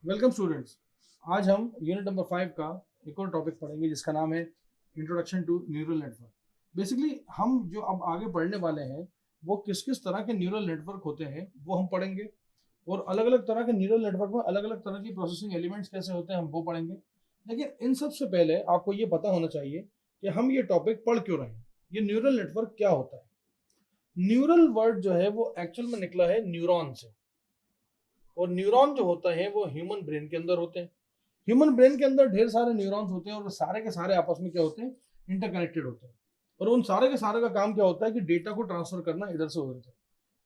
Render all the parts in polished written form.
Welcome students. आज हम unit number 5 का एक और टॉपिक पढ़ेंगे जिसका नाम है introduction to neural network. Basically हम जो अब आगे पढ़ने वाले हैं वो किस किस तरह के न्यूरल नेटवर्क होते हैं वो हम पढ़ेंगे, और अलग अलग तरह के न्यूरल नेटवर्क में अलग अलग तरह की प्रोसेसिंग एलिमेंट्स कैसे होते हैं हम वो पढ़ेंगे। लेकिन इन सब से पहले आपको ये पता होना चाहिए कि हम ये टॉपिक पढ़ क्यों रहे हैं, ये न्यूरल नेटवर्क क्या होता है। न्यूरल वर्ड जो है वो एक्चुअल में निकला है न्यूरॉन से, और न्यूरॉन जो होता है वो ह्यूमन ब्रेन के अंदर होते हैं। ह्यूमन ब्रेन के अंदर ढेर सारे न्यूरॉन्स होते हैं और वो सारे के सारे आपस में क्या होते हैं, इंटरकनेक्टेड होते हैं। और उन सारे के सारे का काम क्या होता है कि डेटा को ट्रांसफर करना इधर से उधर से।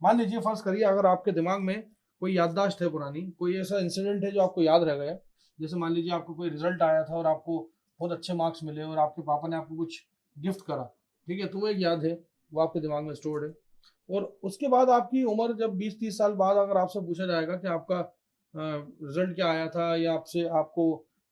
मान लीजिए फर्स्ट करिए, अगर आपके दिमाग में कोई याददाश्त है पुरानी, कोई ऐसा इंसिडेंट है जो आपको याद रह गया। जैसे मान लीजिए आपको कोई रिजल्ट आया था और आपको बहुत अच्छे मार्क्स मिले और आपके पापा ने आपको कुछ गिफ्ट करा, ठीक है, तो वो एक याद है, वो आपके दिमाग में स्टोर्ड है। और उसके बाद आपकी उम्र जब 20-30 साल बाद अगर आपसे पूछा जाएगा कि आपका रिजल्ट क्या आया था, या आपसे आपको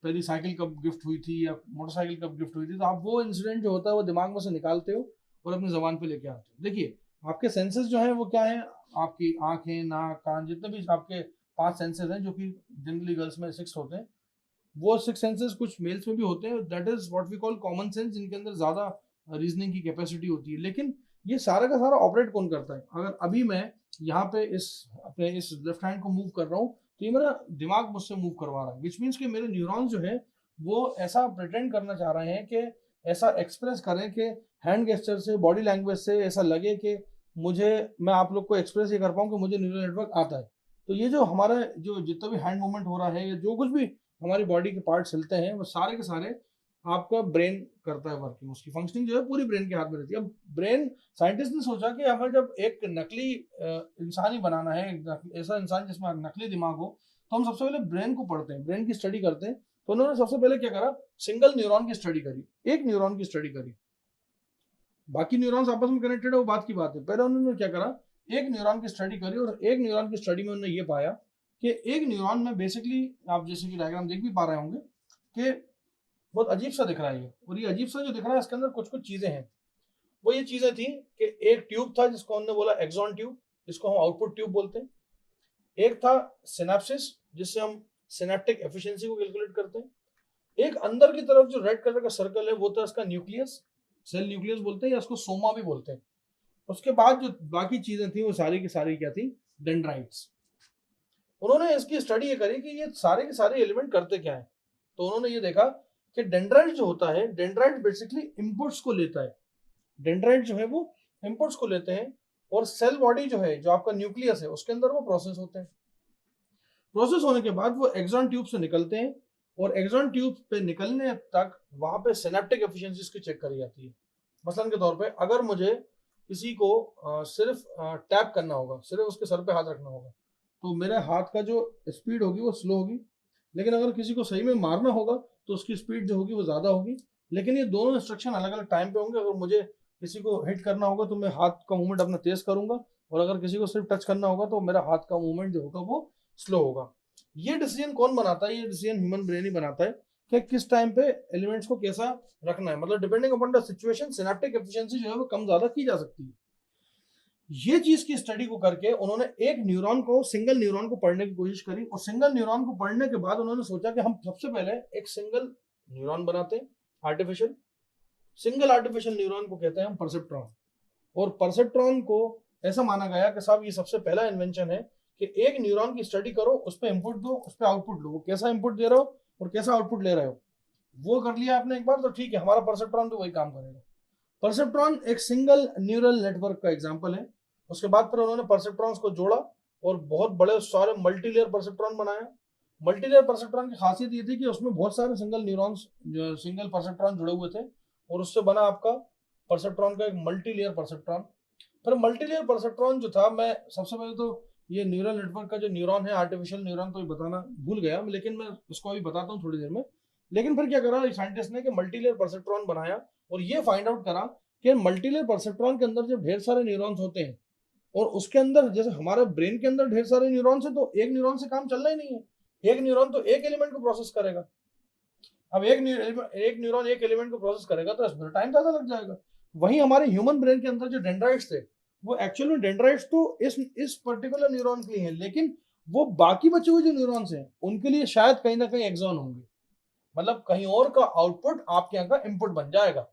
पहली साइकिल कब गिफ्ट हुई थी या मोटरसाइकिल कब गिफ्ट हुई थी, तो आप वो इंसिडेंट जो होता है वो दिमाग में से निकालते हो और अपनी जबान पे लेके आते हो। देखिए, आपके सेंसेस जो है वो क्या है, आपकी आंखें, नाक, कान, जितने भी आपके 5 सेंसेस हैं, जो कि जनरली गर्ल्स में 6 होते हैं, वो 6 सेंसेस कुछ मेल्स में भी होते हैं। That is what we call common sense, जिनके अंदर ज्यादा रीजनिंग की कैपेसिटी होती है। लेकिन ये सारा का सारा ऑपरेट कौन करता है? अगर अभी मैं यहाँ पे इस अपने इस लेफ्ट हैंड को मूव कर रहा हूँ, तो ये मेरा दिमाग मुझसे मूव करवा रहा है, विच मीन्स कि मेरे न्यूरॉन्स जो है वो ऐसा प्रिटेंड करना चाह रहे हैं कि ऐसा एक्सप्रेस करें कि हैंड गेस्चर से, बॉडी लैंग्वेज से ऐसा लगे कि मुझे, मैं आप लोग को एक्सप्रेस ये कर पाऊँ कि मुझे न्यूरल नेटवर्क आता है। तो ये जो हमारा जो जितना भी हैंड मूवमेंट हो रहा है या जो कुछ भी हमारी बॉडी के पार्ट्स हिलते हैं, वो सारे के सारे आपका ब्रेन करता है वर्किंग। उसकी फंक्शनिंग जो है पूरी ब्रेन के हाथ में रहती है। अब ब्रेन, साइंटिस्ट ने सोचा कि हमें जब एक नकली इंसान ही बनाना है, ऐसा इंसान जिसमें नकली दिमाग हो, तो हम सबसे पहले ब्रेन को पढ़ते हैं, ब्रेन की स्टडी करते हैं। तो उन्होंने सबसे पहले क्या करा, सिंगल न्यूरॉन की स्टडी करी, एक न्यूरॉन की स्टडी करी। बाकी न्यूरॉन्स आपस में कनेक्टेड है वो बात की बात है। पहले उन्होंने क्या करा, एक न्यूरॉन की स्टडी करी, और एक न्यूरॉन की स्टडी में उन्होंने ये पाया कि एक न्यूरॉन में बेसिकली, आप जैसे कि डायग्राम देख भी पा रहे होंगे कि बहुत अजीब सा दिख रहा है ये, और ये अजीब सा जो दिख रहा है इसके अंदर कुछ कुछ चीजें हैं। वो ये चीजें थी कि एक ट्यूब था जिसको हमने बोला एक्सॉन ट्यूब, जिसको हम आउटपुट ट्यूब बोलते हैं। एक था सिनेप्सिस, जिससे हम सिनेप्टिक एफिशिएंसी को कैलकुलेट करते हैं। एक अंदर की तरफ जो रेड कलर का सर्कल है वो था इसका न्यूक्लियस, सेल न्यूक्लियस बोलते हैं, या इसको सोमा भी बोलते हैं। उसके बाद जो बाकी चीजें थी वो सारी की सारी क्या थी, डेंड्राइट्स। उन्होंने इसकी स्टडी ये करी कि ये सारे के सारे एलिमेंट करते क्या है। तो उन्होंने ये देखा कि डेंड्राइट जो होता है, डेंड्राइट बेसिकली इनपुट्स को लेता है। डेंड्राइट जो है वो इनपुट्स को लेते हैं, और सेल बॉडी जो है, जो आपका न्यूक्लियस है, उसके अंदर वो प्रोसेस होते हैं। प्रोसेस होने के बाद वो एक्सॉन ट्यूब से निकलते हैं, और एक्सॉन ट्यूब पे निकलने तक वहां पे सिनेप्टिक एफिशिएंसी की चेक करी जाती है। मसलन के तौर पे अगर मुझे किसी को सिर्फ टैप करना होगा, सिर्फ उसके सर पे हाथ रखना होगा, तो मेरे हाथ का जो स्पीड होगी वो स्लो होगी। लेकिन अगर किसी को सही में मारना होगा तो उसकी स्पीड जो होगी वो ज़्यादा होगी। लेकिन ये दोनों इंस्ट्रक्शन अलग अलग टाइम पे होंगे। अगर मुझे किसी को हिट करना होगा तो मैं हाथ का मूवमेंट अपना तेज करूंगा, और अगर किसी को सिर्फ टच करना होगा तो मेरा हाथ का मूवमेंट जो होगा वो स्लो होगा। ये डिसीजन कौन बनाता है? ये डिसीजन ह्यूमन ब्रेन ही बनाता है कि किस टाइम पे एलिमेंट्स को कैसा रखना है। मतलब depending upon the situation synaptic efficiency जो है वो कम ज्यादा की जा सकती है। ये चीज की स्टडी को करके उन्होंने एक न्यूरॉन को, सिंगल न्यूरॉन को पढ़ने की कोशिश करी, और सिंगल न्यूरॉन को पढ़ने के बाद उन्होंने सोचा कि हम सबसे पहले एक सिंगल न्यूरॉन बनाते हैं, आर्टिफिशियल। सिंगल आर्टिफिशियल न्यूरॉन को कहते हैं हम परसेप्ट्रॉन। और परसेप्ट्रॉन को ऐसा माना गया कि साहब ये सबसे पहला इन्वेंशन है कि एक न्यूरॉन की स्टडी करो, उस पर इनपुट दो, उस पर आउटपुट लो, वो कैसा इनपुट दे रहे हो और कैसा आउटपुट ले रहे हो, वो कर लिया आपने एक बार तो ठीक है, हमारा परसेप्ट्रॉन तो वही काम करेगा। परसेप्ट्रॉन एक सिंगल न्यूरल नेटवर्क का एग्जाम्पल है। उसके बाद फिर उन्होंने परसेप्ट्रॉन्स को जोड़ा और बहुत बड़े सारे मल्टीलेयर परसेप्ट्रॉन बनाया। मल्टीलेयर परसेप्ट्रॉन की खासियत ये थी कि उसमें बहुत सारे सिंगल न्यूरॉन्स, सिंगल परसेप्ट्रॉन जुड़े हुए थे, और उससे बना आपका परसेप्ट्रॉन का एक मल्टीलेयर परसेप्ट्रॉन। फिर मल्टीलेयर परसेप्ट्रॉन जो था, मैं सबसे पहले तो ये न्यूरल नेटवर्क का जो न्यूरॉन है, आर्टिफिशियल न्यूरॉन, तो ये बताना भूल गया, लेकिन मैं इसको अभी बताता हूँ थोड़ी देर में। लेकिन फिर क्या करा साइंटिस्ट ने कि मल्टीलेयर परसेप्ट्रॉन बनाया, और ये फाइंड आउट करा कि मल्टीलेयर परसेप्ट्रॉन के अंदर जब ढेर सारे न्यूरॉन्स होते हैं, और उसके अंदर जैसे हमारे ब्रेन के अंदर ढेर सारे न्यूरॉन्स है, तो एक न्यूरॉन से काम चलना ही नहीं है। एक न्यूरॉन तो एक एलिमेंट को प्रोसेस करेगा। अब एक न्यूरॉन एक एलिमेंट को प्रोसेस करेगा तो इसमें टाइम ज्यादा लग जाएगा। वहीं हमारे ह्यूमन ब्रेन के अंदर जो डेंड्राइट्स थे, वो एक्चुअली डेंड्राइट्स तो इस पर्टिकुलर न्यूरॉन के लिए हैं, लेकिन वो बाकी बचे हुए जो न्यूरॉन्स हैं उनके लिए शायद कहीं ना कहीं एक्सॉन होंगे, मतलब कहीं और का आउटपुट आपके यहाँ का इनपुट बन जाएगा।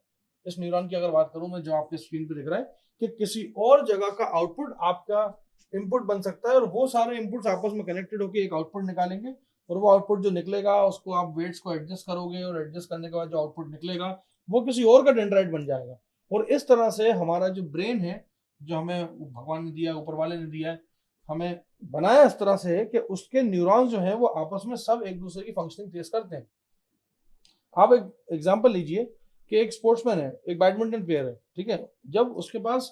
इस न्यूरॉन की अगर बात करूं मैं, जो आपके स्क्रीन पे दिख रहा है, कि किसी और जगह का आउटपुट आपका इनपुट बन सकता है, और वो सारे इनपुट्स आपस में कनेक्टेड होकर एक आउटपुट निकालेंगे, और वो आउटपुट जो निकलेगा उसको आप वेट्स को एडजस्ट करोगे, और एडजस्ट करने के बाद जो आउटपुट निकलेगा वो किसी और का डेंड्राइट बन जाएगा। और इस तरह से हमारा जो ब्रेन है, जो हमें भगवान ने दिया, ऊपर वाले ने दिया है, हमें बनाया इस तरह से है कि उसके न्यूरॉन्स जो है वो आपस में सब एक दूसरे की फंक्शनिंग तेज करते हैं। आप एक एग्जांपल लीजिए कि एक स्पोर्ट्समैन है, एक बैडमिंटन प्लेयर है, ठीक है, जब उसके पास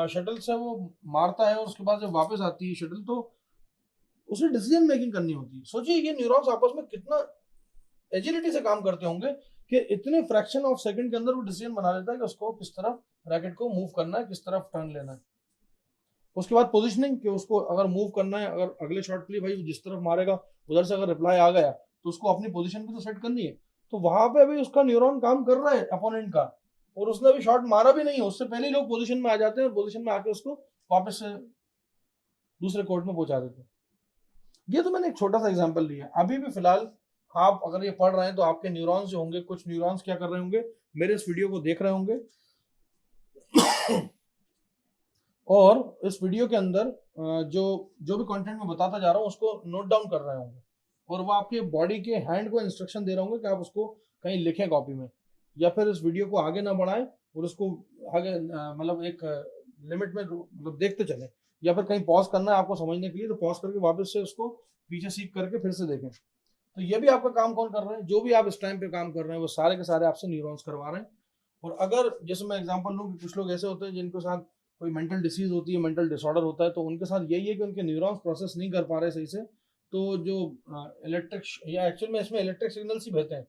शटल से वो मारता है और उसके पास जब वापस आती है शटल, तो उसे डिसीजन मेकिंग करनी होती है। सोचिए ये न्यूरॉन्स आपस में कितना एजिलिटी से काम करते होंगे कि इतने फ्रैक्शन ऑफ सेकंड के अंदर वो डिसीजन बना लेता है कि उसको किस तरफ रैकेट को मूव करना है, किस तरफ टर्न लेना है। उसके बाद पोजीशनिंग, कि उसको अगर मूव करना है, अगर अगले शॉट के लिए भाई जिस तरफ मारेगा उधर से अगर रिप्लाई आ गया तो उसको अपनी पोजीशन भी तो सेट करनी है। तो वहां पे अभी उसका न्यूरॉन काम कर रहा है अपोनेंट का, और उसने अभी शॉट मारा भी नहीं है, उससे पहले ही लोग पोजीशन में आ जाते हैं और पोजीशन में आके उसको वापस से दूसरे कोर्ट में पहुंचा देते हैं। ये तो मैंने एक छोटा सा एग्जांपल लिया। अभी भी फिलहाल आप अगर ये पढ़ रहे हैं तो आपके न्यूरॉन्स जो होंगे, कुछ न्यूरॉन्स क्या कर रहे होंगे, मेरे इस वीडियो को देख रहे होंगे और इस वीडियो के अंदर जो जो भी कंटेंट मैं बताता जा रहा हूँ उसको नोट डाउन कर रहे होंगे, और वो आपके बॉडी के हैंड को इंस्ट्रक्शन दे रहे होंगे कि आप उसको कहीं लिखें कॉपी में, या फिर इस वीडियो को आगे ना बढ़ाएं और उसको आगे मतलब एक लिमिट में मतलब देखते चलें, या फिर कहीं पॉज करना है आपको समझने के लिए तो पॉज करके वापस से उसको पीछे सीख करके फिर से देखें। तो ये भी आपका काम कौन कर रहे हैं, जो भी आप इस टाइम पे काम कर रहे हैं वो सारे के सारे आपसे न्यूरॉन्स करवा रहे हैं। और अगर जैसे मैं एग्जांपल लूँ कि कुछ लोग ऐसे होते हैं जिनके साथ कोई मेंटल डिसीज होती है, मेंटल डिसऑर्डर होता है, तो उनके साथ यही है कि उनके न्यूरॉन्स प्रोसेस नहीं कर पा रहे सही से, तो जो इलेक्ट्रिक या एक्चुअल में इसमें इलेक्ट्रिक सिग्नल्स ही भेजते हैं,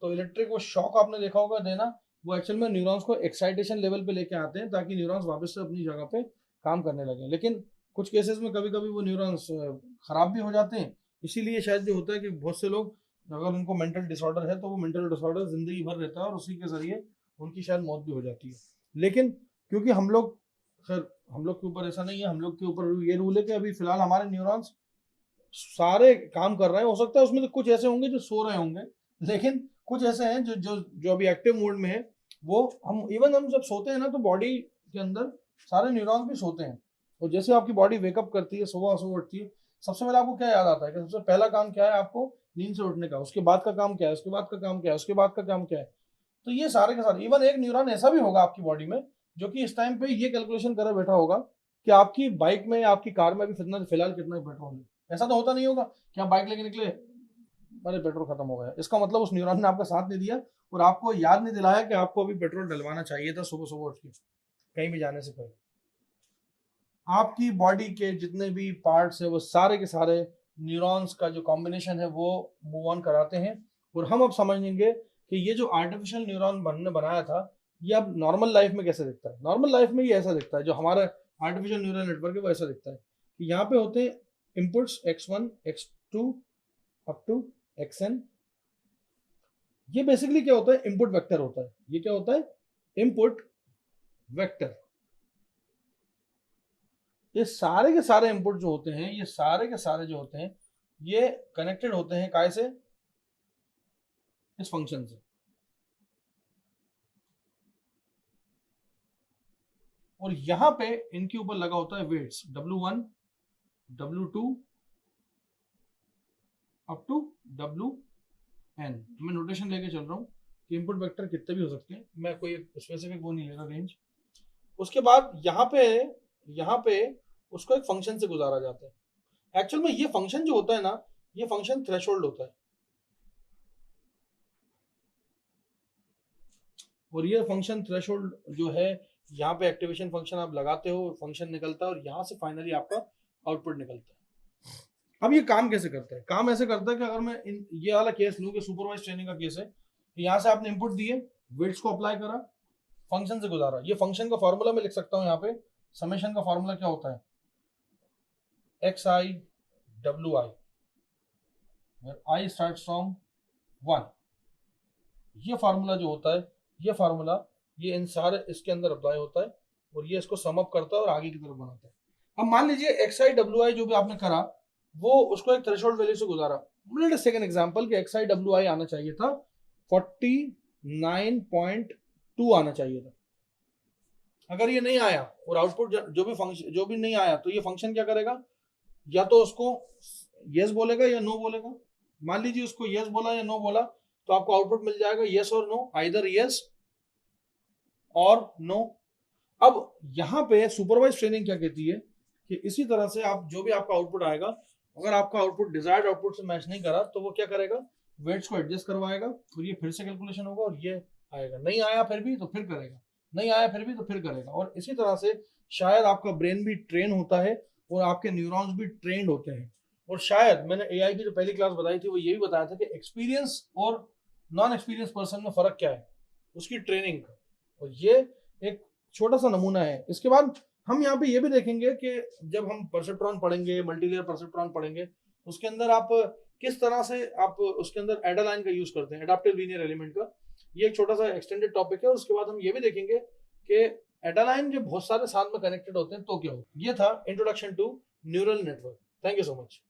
तो इलेक्ट्रिक वो शॉक आपने देखा होगा देना, वो एक्चुअल में न्यूरॉन्स को एक्साइटेशन लेवल पे लेके आते हैं ताकि न्यूरॉन्स वापस से अपनी जगह पे काम करने लगे। लेकिन कुछ केसेस में कभी कभी वो न्यूरॉन्स खराब भी हो जाते हैं, इसीलिए शायद जो होता है कि बहुत से लोग अगर उनको मेंटल डिसऑर्डर है तो वो मेंटल डिसऑर्डर जिंदगी भर रहता है और उसी के जरिए उनकी शायद मौत भी हो जाती है। लेकिन क्योंकि हम लोग, खैर हम लोग के ऊपर ऐसा नहीं है, हम लोग के ऊपर ये रूल है कि अभी फिलहाल हमारे न्यूरॉन्स सारे काम कर रहे हैं। हो सकता है उसमें तो कुछ ऐसे होंगे जो सो रहे होंगे, लेकिन कुछ ऐसे हैं जो जो जो अभी एक्टिव मोड में है। वो हम इवन हम जब सोते हैं ना तो बॉडी के अंदर सारे न्यूरॉन्स भी सोते हैं, और जैसे आपकी बॉडी वेकअप करती है, सुबह सुबह उठती है, सबसे पहले आपको क्या याद आता है कि सबसे पहला काम क्या है आपको नींद से उठने का, उसके बाद का काम क्या है, उसके बाद का काम क्या है, उसके बाद का काम क्या है। तो ये सारे के सारे, इवन एक न्यूरॉन ऐसा भी होगा आपकी बॉडी में जो कि इस टाइम पे ये कैलकुलेशन करे बैठा होगा कि आपकी बाइक में या आपकी कार में अभी फिलहाल कितना पेट्रोल है। ऐसा तो होता नहीं होगा कि आप बाइक लेके निकले, अरे पेट्रोल खत्म हो गया, इसका मतलब उस न्यूरॉन ने आपका साथ नहीं दिया और आपको याद नहीं दिलाया कि आपको अभी पेट्रोल डलवाना चाहिए था सुबह सुबह उठ के कहीं भी जाने से पहले। आपकी बॉडी के जितने भी पार्ट्स है वो सारे के सारे न्यूरॉन्स का जो कॉम्बिनेशन है वो मूव ऑन कराते हैं। और हम अब समझेंगे कि ये जो आर्टिफिशियल न्यूरॉन बनने बनाया था ये अब नॉर्मल लाइफ में कैसे दिखता है। नॉर्मल लाइफ में ये ऐसा दिखता है, जो हमारा आर्टिफिशियल न्यूरल नेटवर्क है वो ऐसा दिखता है कि यहाँ पे होते हैं inputs x1 x2 up to xn। ये बेसिकली क्या होता है, इनपुट वेक्टर होता है। ये क्या होता है, इनपुट वेक्टर। ये सारे के सारे इनपुट जो होते हैं, ये सारे के सारे जो होते हैं, ये कनेक्टेड होते हैं काय से, इस फंक्शन से। और यहां पे इनके ऊपर लगा होता है weights W1 W2 up to WN। मैं नोटेशन लेके चल रहा हूँ कि इनपुट वेक्टर कितने भी हो सकते हैं, मैं कोई स्पेसिफिक वो नहीं ले रहा रेंज। उसके बाद यहाँ पे उसको एक फंक्शन से गुजारा जाता है। एक्चुअल में ये फंक्शन जो होता है ना, ये फंक्शन थ्रेशोल्ड होता है, और ये फंक्शन थ्रेशोल्ड जो है, यहाँ पे एक्टिवेशन फंक्शन आप लगाते हो, फंक्शन निकलता है और यहाँ से फाइनली आपका आउटपुट निकलता है। अब ये काम कैसे करता है, काम ऐसे करता है कि अगर मैं ये वाला केस लूँ कि सुपरवाइज ट्रेनिंग का केस है, यहाँ से आपने इनपुट दिए, वेट्स को अप्लाई करा, फंक्शन से गुजारा। ये फंक्शन का फॉर्मूला मैं लिख सकता हूँ यहाँ पे, समेशन का फॉर्मूला क्या होता है, xi wi, i starts from 1। ये फार्मूला जो होता है, ये फार्मूला ये इन सारे इसके अंदर अप्लाई होता है और ये इसको सम अप करता है और आगे की तरफ बनाता है। अब मान लीजिए xi wi जो भी आपने करा वो उसको एक थ्रेशोल्ड वैल्यू से गुजारा। Let us take an example कि XIWI आना चाहिए था 49.2 आना चाहिए था। अगर ये नहीं आया और आउटपुट जो भी नहीं आया, तो ये फंक्शन क्या करेगा, या तो उसको यस बोलेगा या नो बोलेगा। मान लीजिए उसको यस बोला या नो बोला, तो आपको आउटपुट मिल जाएगा यस और नो, आइदर यस और नो। अब यहाँ पे सुपरवाइज ट्रेनिंग क्या कहती है कि इसी तरह से आप जो भी आपका आउटपुट आएगा, अगर आपका आउटपुट डिजायर्ड आउटपुट से मैच नहीं करा, तो वो क्या करेगा, वेट्स को एडजस्ट करवाएगा, फिर ये फिर से कैलकुलेशन होगा और ये आएगा। नहीं आया फिर भी तो फिर करेगा, नहीं आया फिर भी तो फिर करेगा। और इसी तरह से शायद आपका ब्रेन भी ट्रेन होता है और आपके न्यूरॉन्स भी ट्रेंड होते हैं। और शायद मैंने एआई की जो पहली क्लास बताई थी वो यही बताया था कि एक्सपीरियंस और नॉन एक्सपीरियंस पर्सन में फर्क क्या है, उसकी ट्रेनिंग का। और ये एक छोटा सा नमूना है। इसके बाद हम यहाँ पे ये भी देखेंगे कि जब हम परसेप्ट्रॉन पढ़ेंगे, मल्टीलेयर परसेप्ट्रॉन पढ़ेंगे, उसके अंदर आप किस तरह से आप उसके अंदर एडालाइन का यूज करते हैं, एडाप्टिव लीनियर एलिमेंट का। ये एक छोटा सा एक्सटेंडेड टॉपिक है। और उसके बाद हम ये भी देखेंगे कि एडालाइन जब बहुत सारे साथ में कनेक्टेड होते हैं तो क्या हो। ये था introduction to neural network. Thank you so much.